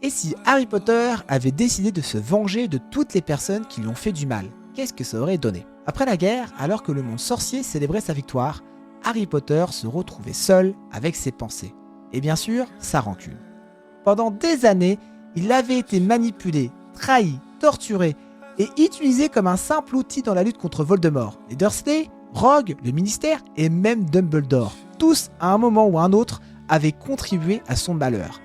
Et si Harry Potter avait décidé de se venger de toutes les personnes qui lui ont fait du mal, qu'est-ce que ça aurait donné? Après la guerre, alors que le monde sorcier célébrait sa victoire, Harry Potter se retrouvait seul avec ses pensées. Et bien sûr, sa rancune. Pendant des années, il avait été manipulé, trahi, torturé et utilisé comme un simple outil dans la lutte contre Voldemort. Les Dursley, Rogue, le ministère et même Dumbledore, tous à un moment ou à un autre, avaient contribué à son malheur.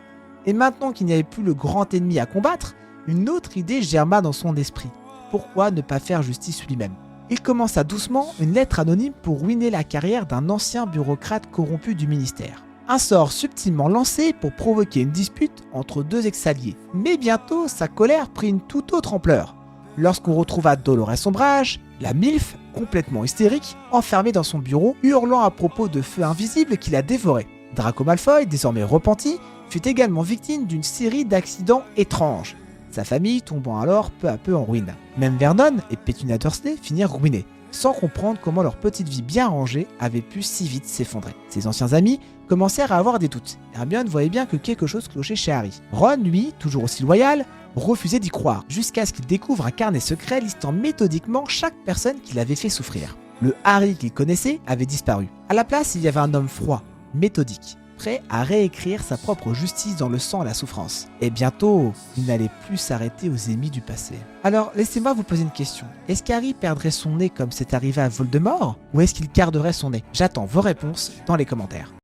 Et maintenant qu'il n'y avait plus le grand ennemi à combattre, une autre idée germa dans son esprit. Pourquoi ne pas faire justice lui-même? Il commença doucement une lettre anonyme pour ruiner la carrière d'un ancien bureaucrate corrompu du ministère. Un sort subtilement lancé pour provoquer une dispute entre deux ex-alliés. Mais bientôt, sa colère prit une toute autre ampleur. Lorsqu'on retrouva Dolores Umbridge, la MILF, complètement hystérique, enfermée dans son bureau, hurlant à propos de feux invisibles qui la dévoraient. Draco Malfoy, désormais repenti, fut également victime d'une série d'accidents étranges, sa famille tombant alors peu à peu en ruine. Même Vernon et Petunia Dursley finirent ruinés, sans comprendre comment leur petite vie bien rangée avait pu si vite s'effondrer. Ses anciens amis commencèrent à avoir des doutes. Hermione voyait bien que quelque chose clochait chez Harry. Ron, lui, toujours aussi loyal, refusait d'y croire, jusqu'à ce qu'il découvre un carnet secret listant méthodiquement chaque personne qui l'avait fait souffrir. Le Harry qu'il connaissait avait disparu. À la place, il y avait un homme froid, méthodique, prêt à réécrire sa propre justice dans le sang et la souffrance. Et bientôt, il n'allait plus s'arrêter aux ennemis du passé. Alors, laissez-moi vous poser une question. Est-ce qu'Harry perdrait son nez comme c'est arrivé à Voldemort, ou est-ce qu'il garderait son nez? J'attends vos réponses dans les commentaires.